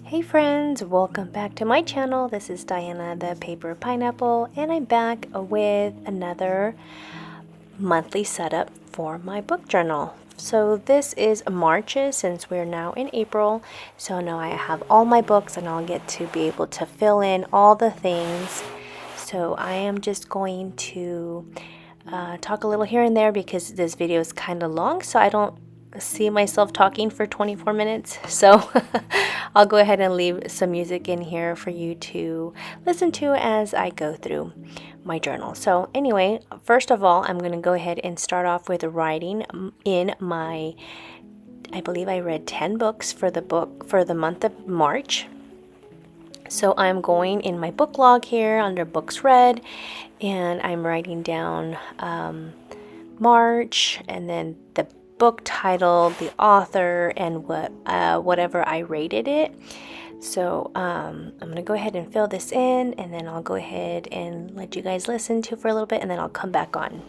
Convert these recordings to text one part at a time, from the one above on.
Hey friends, welcome back to my channel. This is Diana the Paper Pineapple, and I'm back with another monthly setup for my book journal. So this is March's, since we're now in April. So now I have all my books and I'll get to be able to fill in all the things. So I am just going to talk a little here and there because this video is kind of long, so I don't see myself talking for 24 minutes. So I'll go ahead and leave some music in here for you to listen to as I go through my journal. So anyway, first of all, I'm going to go ahead and start off with writing in my, I believe I read 10 books for the month of March. So I'm going in my book log here under books read, and I'm writing down March, and then the book title, the author, and whatever I rated it. So I'm gonna go ahead and fill this in, and then I'll go ahead and let you guys listen to for a little bit, and then I'll come back on.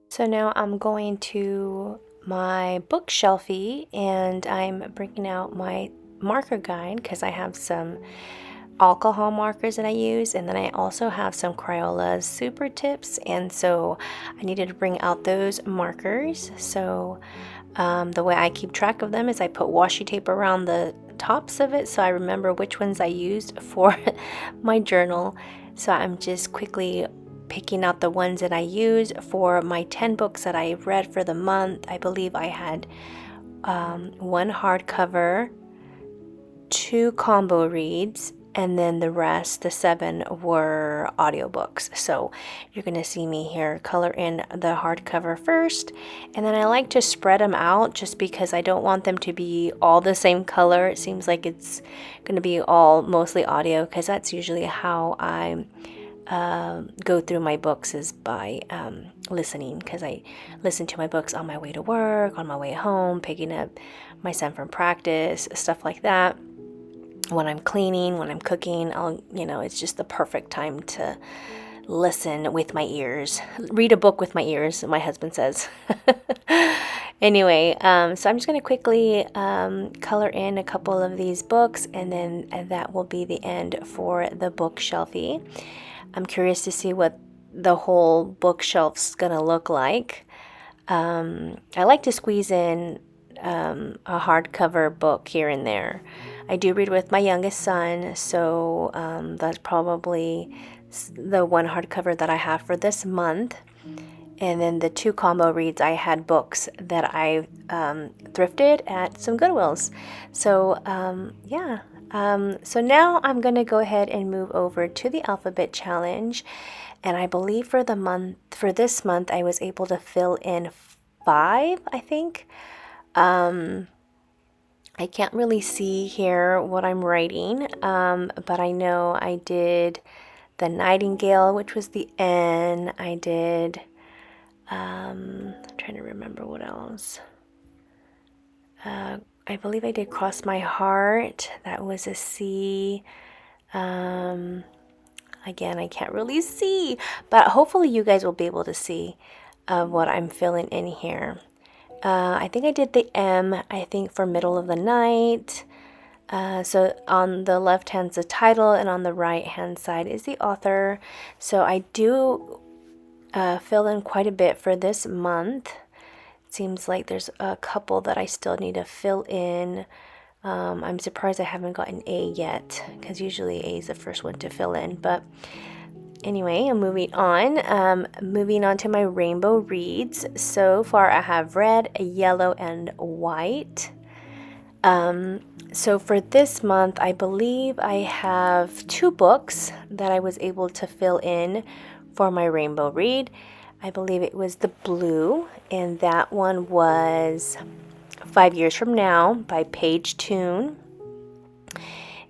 So now I'm going to my bookshelfie, and I'm bringing out my marker guide because I have some alcohol markers that I use, and then I also have some Crayola super tips, and so I needed to bring out those markers. So the way I keep track of them is I put washi tape around the tops of it so I remember which ones I used for my journal. So I'm just quickly picking out the ones that I use for my 10 books that I read for the month. I believe I had one hardcover, 2 combo reads, and then the rest, the 7, were audiobooks. So you're going to see me here color in the hardcover first, and then I like to spread them out just because I don't want them to be all the same color. It seems like it's going to be all mostly audio because that's usually how I go through my books, is by listening, because I listen to my books on my way to work, on my way home, picking up my son from practice, stuff like that. When I'm cleaning, when I'm cooking, it's just the perfect time to listen with my ears, read a book with my ears, my husband says. Anyway, so I'm just going to quickly color in a couple of these books, and then that will be the end for the bookshelfie. I'm curious to see what the whole bookshelf's gonna look like. I like to squeeze in a hardcover book here and there. I do read with my youngest son, so that's probably the one hardcover that I have for this month. And then the 2 combo reads, I had books that I thrifted at some Goodwills. So yeah. So now I'm going to go ahead and move over to the alphabet challenge, and I believe for this month I was able to fill in 5, I think. I can't really see here what I'm writing, but I know I did the Nightingale, which was the N. I did I'm trying to remember what else. I believe I did Cross My Heart. That was a C. Again, I can't really see, but hopefully you guys will be able to see what I'm filling in here. I think I did the M, I think, for Middle of the Night. So on the left hand's the title, and on the right hand side is the author. So I do fill in quite a bit for this month. Seems like there's a couple that I still need to fill in. I'm surprised I haven't gotten A yet, because usually A is the first one to fill in. But anyway, I'm moving on. Moving on to my rainbow reads. So far I have red, yellow, and white. So for this month, I believe I have 2 books that I was able to fill in for my rainbow read. I believe it was the blue, and that one was 5 Years From Now by Paige Toon.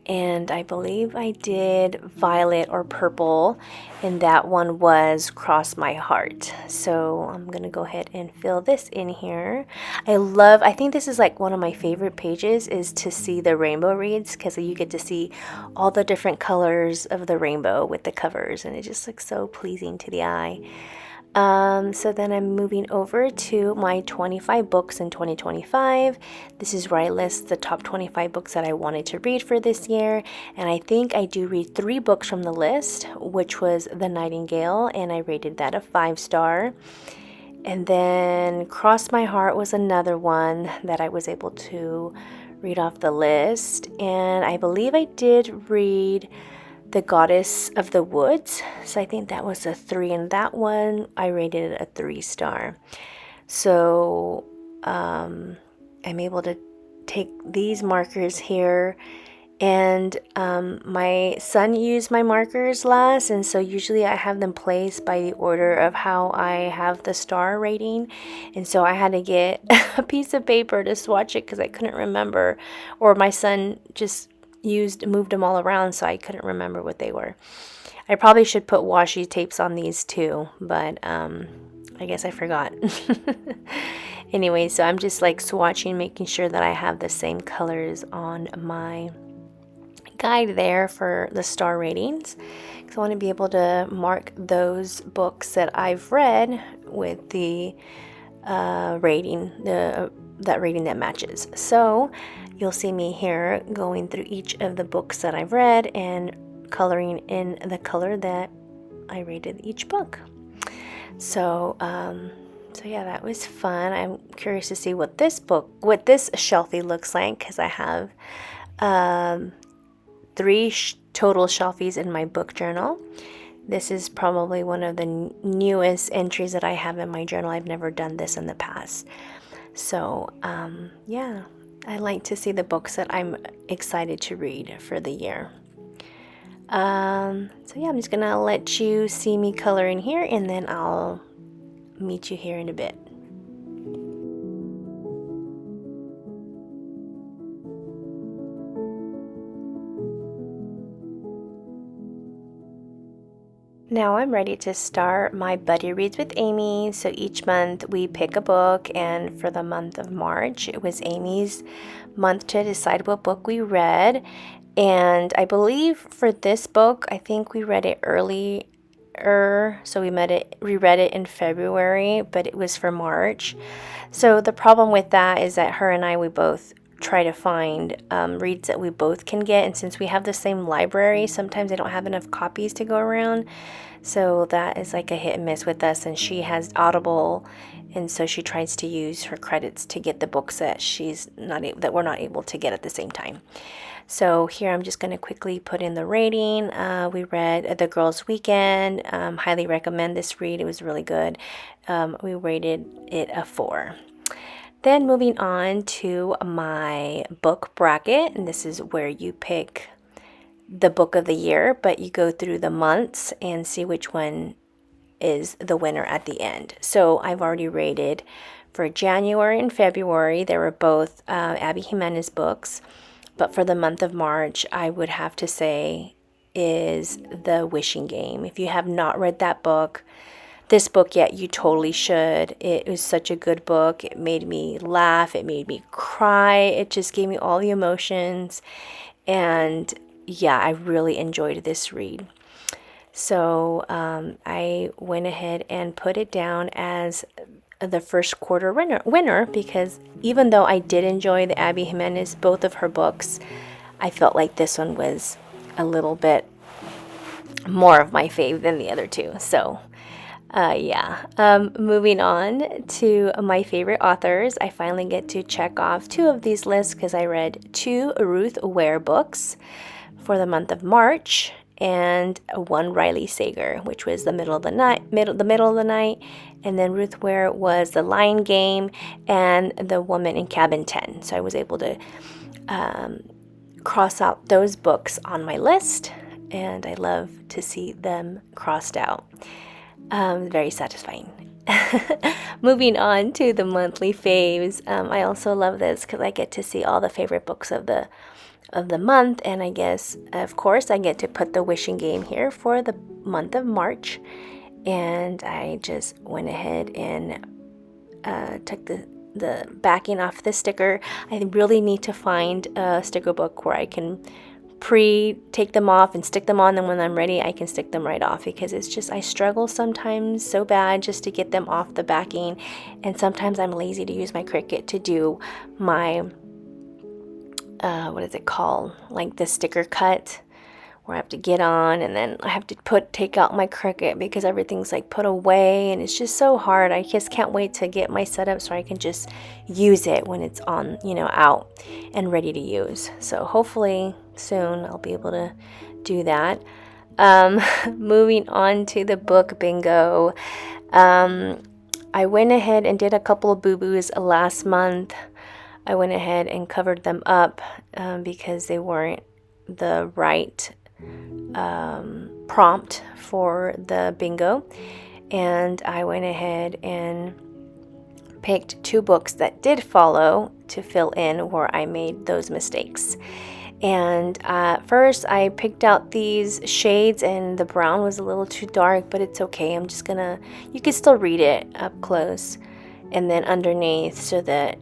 and I believe I did violet or purple, and that one was Cross My Heart. So I'm gonna go ahead and fill this in here. I think this is like one of my favorite pages, is to see the rainbow reads, because you get to see all the different colors of the rainbow with the covers, and it just looks so pleasing to the eye. So then I'm moving over to my 25 books in 2025. This is where I list the top 25 books that I wanted to read for this year. And I think I do read 3 books from the list, which was The Nightingale, and I rated that a 5-star. And then Cross My Heart was another one that I was able to read off the list. And I believe I did read The Goddess of the Woods, so I think that was a 3, and that one I rated a 3-star. So I'm able to take these markers here, and my son used my markers last, and so usually I have them placed by the order of how I have the star rating, and so I had to get a piece of paper to swatch it because I couldn't remember, or my son just moved them all around, so I couldn't remember what they were. I probably should put washi tapes on these too, but I guess I forgot. Anyway, so I'm just like swatching, making sure that I have the same colors on my guide there for the star ratings, because I want to be able to mark those books that I've read with the rating, that rating that matches. So you'll see me here going through each of the books that I've read and coloring in the color that I rated each book. So yeah, that was fun. I'm curious to see what this shelfie looks like, because I have 3 total shelfies in my book journal. This is probably one of the newest entries that I have in my journal. I've never done this in the past. So yeah, I like to see the books that I'm excited to read for the year. So yeah, I'm just gonna let you see me color in here, and then I'll meet you here in a bit. Now I'm ready to start my Buddy Reads with Amy. So each month we pick a book, and for the month of March, it was Amy's month to decide what book we read. And I believe for this book, I think we read it earlier, so we read it in February, but it was for March. So the problem with that is that her and I, we both try to find reads that we both can get, and since we have the same library, sometimes they don't have enough copies to go around, so that is like a hit and miss with us. And she has Audible, and so she tries to use her credits to get the books that we're not able to get at the same time. So here I'm just going to quickly put in the rating. We read The Girls' Weekend. Highly recommend this read. It was really good. We rated it a 4. Then moving on to my book bracket, and this is where you pick the book of the year, but you go through the months and see which one is the winner at the end. So I've already rated for January and February. They were both Abby Jimenez books, but for the month of March, I would have to say is The Wishing Game. If you have not read this book yet, you totally should. It was such a good book. It made me laugh. It made me cry. It just gave me all the emotions. And yeah, I really enjoyed this read. So I went ahead and put it down as the first quarter winner, because even though I did enjoy the Abby Jimenez, both of her books, I felt like this one was a little bit more of my fave than the other two. So yeah, moving on to my favorite authors. I finally get to check off 2 of these lists, because I read 2 Ruth Ware books for the month of March, and 1 Riley Sager, which was The Middle of the Night, and then Ruth Ware was The Lion Game and The Woman in Cabin 10. So I was able to cross out those books on my list, and I love to see them crossed out. Very satisfying. Moving on to the monthly faves. I also love this because I get to see all the favorite books of the of the month, and I guess, of course, I get to put the wishing game here for the month of March. And I just went ahead and took the backing off the sticker. I really need to find a sticker book where I can take them off and stick them on, and when I'm ready I can stick them right off, because it's just, I struggle sometimes so bad just to get them off the backing, and sometimes I'm lazy to use my Cricut to do my what is it called, like the sticker cut, where I have to get on and then I have to take out my Cricut because everything's like put away, and it's just so hard. I just can't wait to get my setup so I can just use it when it's on, out and ready to use. So hopefully soon I'll be able to do that. Moving on to the book bingo. I went ahead and did a couple of boo-boos last month. I went ahead and covered them up because they weren't the right prompt for the bingo, and I went ahead and picked 2 books that did follow to fill in where I made those mistakes. And first I picked out these shades, and the brown was a little too dark, but it's okay. You can still read it up close and then underneath so that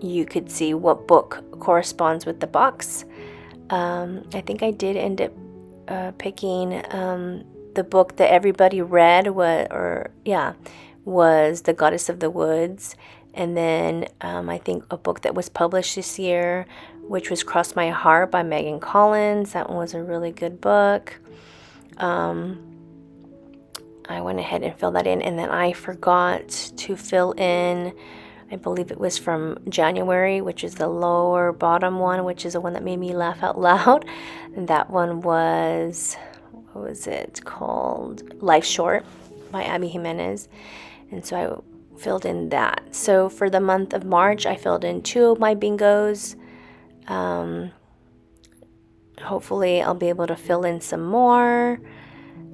you could see what book corresponds with the box. I think I did end up picking the book that everybody read was The Goddess of the Woods, and then I think a book that was published this year, which was Cross My Heart by Megan Collins. That one was a really good book. I went ahead and filled that in, and then I forgot to fill in, I believe it was from January, which is the lower bottom one, which is the one that made me laugh out loud. And that one was, what was it called? Life Short by Abby Jimenez. And so I filled in that. So for the month of March, I filled in 2 of my bingos. Hopefully I'll be able to fill in some more.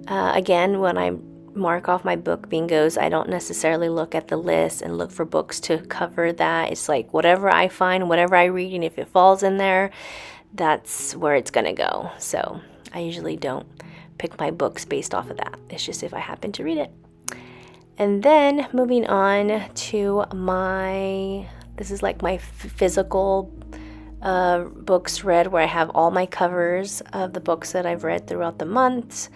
Again, when I mark off my book bingos, I don't necessarily look at the list and look for books to cover that. It's like whatever I find, whatever I read, and if it falls in there, that's where it's gonna go. So I usually don't pick my books based off of that. It's just if I happen to read it. And then moving on to this is like my physical books read, where I have all my covers of the books that I've read throughout the months.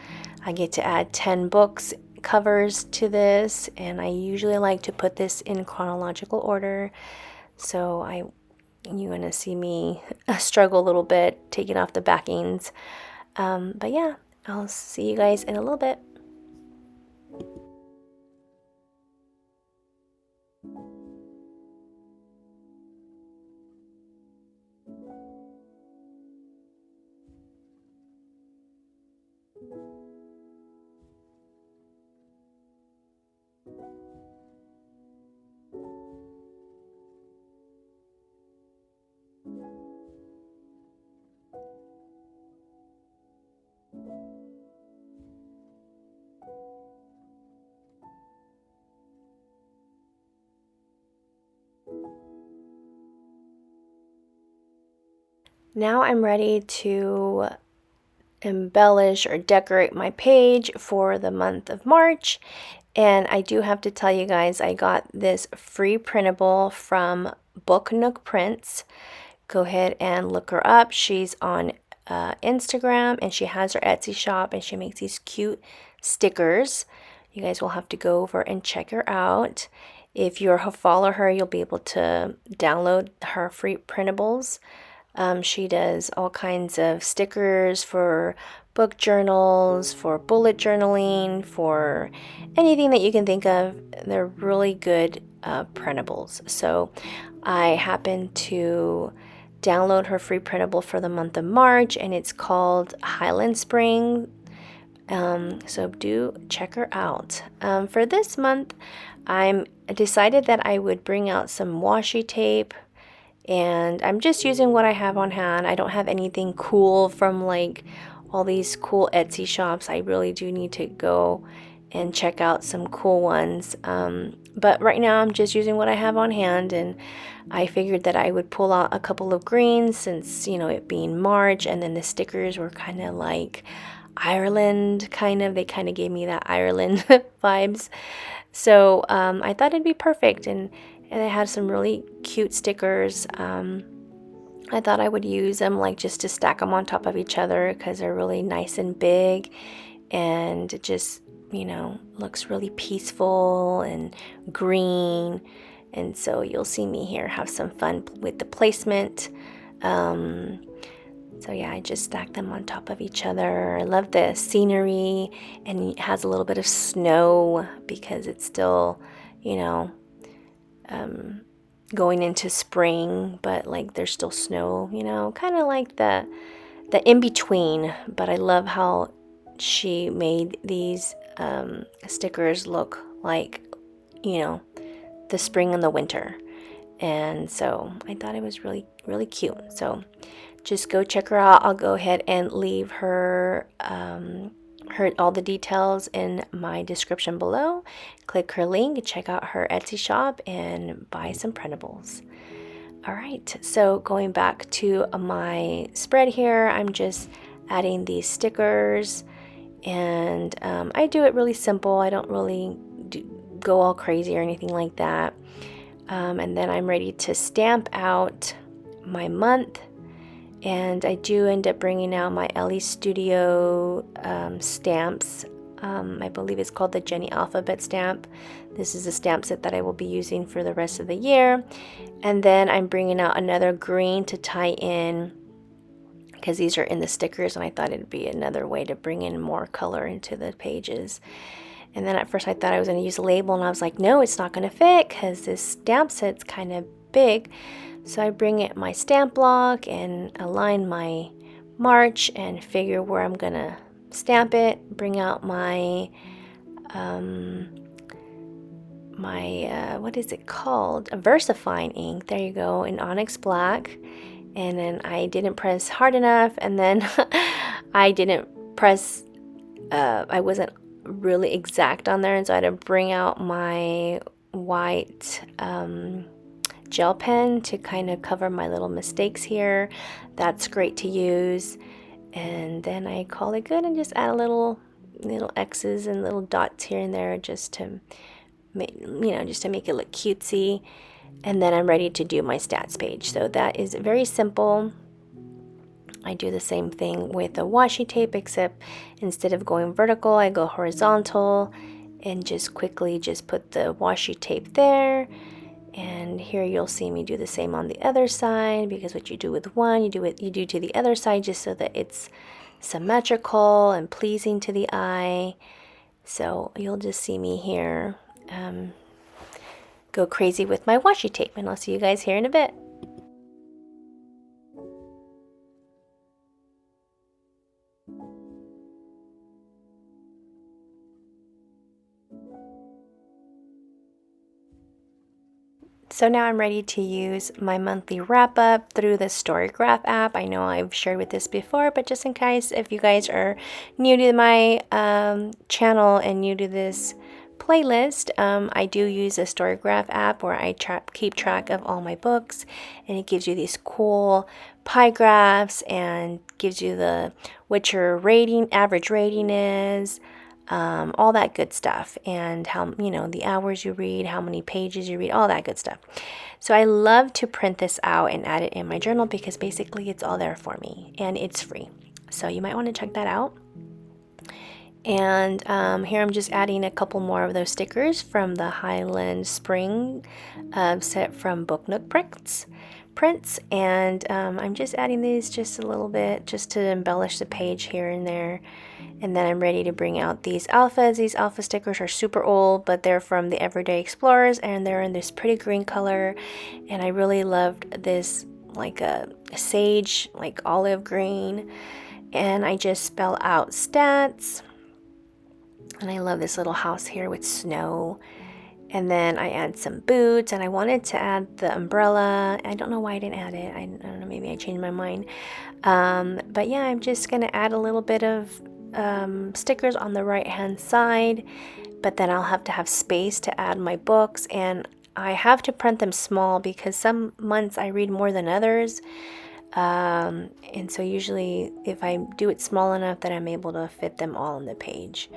I get to add 10 books covers to this, and I usually like to put this in chronological order. So you're gonna see me struggle a little bit taking off the backings, but yeah, I'll see you guys in a little bit. Now I'm ready to embellish or decorate my page for the month of March. And I do have to tell you guys, I got this free printable from Nook Prints. Go ahead and look her up. She's on Instagram, and she has her Etsy shop, and she makes these cute stickers. You guys will have to go over and check her out. If you follow her, you'll be able to download her free printables. She does all kinds of stickers for book journals, for bullet journaling, for anything that you can think of. They're really good printables. So I happened to download her free printable for the month of March, and it's called Highland Spring. So do check her out. For this month, I decided that I would bring out some washi tape, and I'm just using what I have on hand. I don't have anything cool from like all these cool Etsy shops. I really do need to go and check out some cool ones. But right now I'm just using what I have on hand, and I figured that I would pull out a couple of greens since, you know, it being March, and then the stickers were kind of like Ireland, they kind of gave me that Ireland vibes. So I thought it'd be perfect, and it had some really cute stickers. I thought I would use them like just to stack them on top of each other because they're really nice and big, and it just, you know, looks really peaceful and green. And so you'll see me here have some fun with the placement. So yeah, I just stacked them on top of each other. I love the scenery, and it has a little bit of snow because it's still, you know, going into spring, but like there's still snow, you know, kind of like the in between. But I love how she made these stickers look like, you know, the spring and the winter. And so I thought it was really, really cute. So just go check her out. I'll go ahead and leave her all the details in my description below. Click her link, check out her Etsy shop, and buy some printables. All right, so going back to my spread here, I'm just adding these stickers, and I do it really simple. I don't really go all crazy or anything like that. And then I'm ready to stamp out my month, and I do end up bringing out my Ellie Studio stamps. I believe it's called the Jenny Alphabet stamp. This is a stamp set that I will be using for the rest of the year. And then I'm bringing out another green to tie in, because these are in the stickers, and I thought it'd be another way to bring in more color into the pages. And then at first I thought I was going to use a label, and I was like, no, it's not going to fit because this stamp set's kind of big. So I bring it my stamp block and align my March and figure where I'm going to stamp it. Bring out my what is it called? A VersaFine ink. There you go, in Onyx Black. And then I didn't press hard enough, and then I didn't press, I wasn't really exact on there, and so I had to bring out my white gel pen to kind of cover my little mistakes here. That's great to use. And then I call it good and just add a little X's and little dots here and there just to just to make it look cutesy. And then I'm ready to do my stats page. So that is very simple. I do the same thing with the washi tape, except instead of going vertical, I go horizontal and just quickly just put the washi tape there. And here you'll see me do the same on the other side, because what you do with one, you do to the other side, just so that it's symmetrical and pleasing to the eye. So you'll just see me here go crazy with my washi tape, and I'll see you guys here in a bit. So now I'm ready to use my monthly wrap up through the Storygraph app. I know I've shared with this before, but just in case, if you guys are new to my channel and new to this playlist, I do use a Storygraph app where I keep track of all my books, and it gives you these cool pie graphs and gives you what your average rating is. All that good stuff, and how, the hours you read, how many pages you read, all that good stuff. So I love to print this out and add it in my journal, because basically it's all there for me and it's free. So you might want to check that out. And here I'm just adding a couple more of those stickers from the Highland Spring set from Book Nook prints. And I'm just adding these just a little bit just to embellish the page here and there. And then I'm ready to bring out these alphas. These alpha stickers are super old, but they're from the Everyday Explorers, and they're in this pretty green color. And I really loved this, like a sage, like olive green. And I just spell out stats. And I love this little house here with snow. And then I add some boots, and I wanted to add the umbrella. I don't know why I didn't add it. I don't know, maybe I changed my mind. But yeah, I'm just going to add a little bit of stickers on the right hand side, but then I'll have to have space to add my books, and I have to print them small because some months I read more than others. And so usually if I do it small enough that I'm able to fit them all on the page.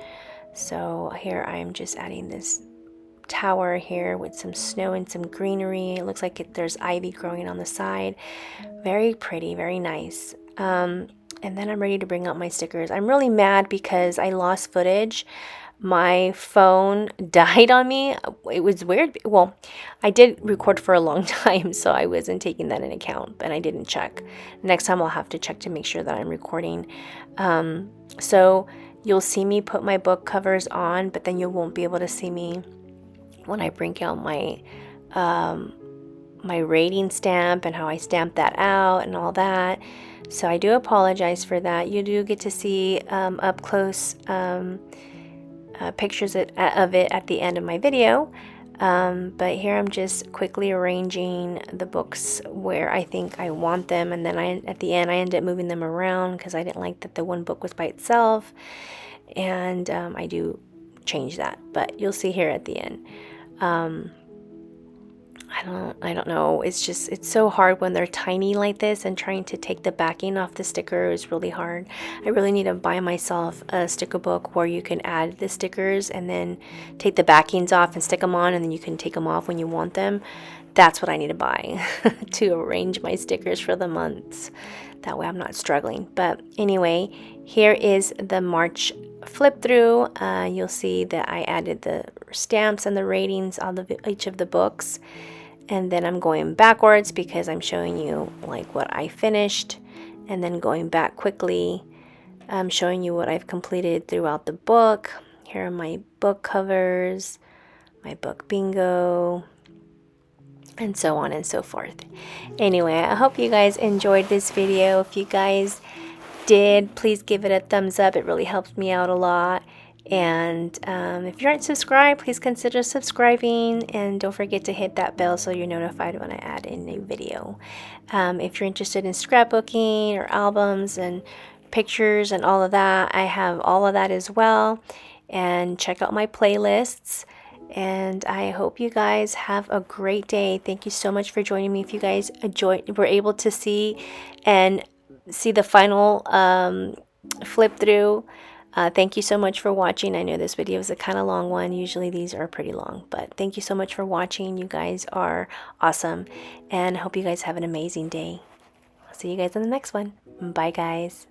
So here I'm just adding this tower here with some snow and some greenery. It looks like there's ivy growing on the side. Very pretty, very nice. And then I'm ready to bring out my stickers. I'm really mad because I lost footage. My phone died on me. It was weird. Well, I did record for a long time, so I wasn't taking that into account, and I didn't check. Next time I'll have to check to make sure that I'm recording. So you'll see me put my book covers on, but then you won't be able to see me when I bring out my rating stamp and how I stamp that out and all that. So I do apologize for that. You do get to see up close pictures of it at the end of my video. But here I'm just quickly arranging the books where I think I want them, and then at the end I ended up moving them around because I didn't like that the one book was by itself, and I do change that, but you'll see here at the end. I don't know. It's so hard when they're tiny like this, and trying to take the backing off the sticker is really hard. I really need to buy myself a sticker book where you can add the stickers and then take the backings off and stick them on, and then you can take them off when you want them. That's what I need to buy to arrange my stickers for the months. That way I'm not struggling. But anyway, here is the March flip through. You'll see that I added the stamps and the ratings on each of the books. And then I'm going backwards because I'm showing you like what I finished, and then going back quickly, I'm showing you what I've completed throughout the book. Here are my book covers, my book bingo, and so on and so forth. Anyway, I hope you guys enjoyed this video. If you guys did, please give it a thumbs up. It really helps me out a lot. And if you aren't subscribed, please consider subscribing, and don't forget to hit that bell so you're notified when I add in a video. If you're interested in scrapbooking or albums and pictures and all of that, I have all of that as well. And check out my playlists. And I hope you guys have a great day. Thank you so much for joining me. If you guys were able to see the final flip through, thank you so much for watching. I know this video is a kind of long one. Usually these are pretty long, but thank you so much for watching. You guys are awesome, and I hope you guys have an amazing day. I'll see you guys in the next one. Bye, guys.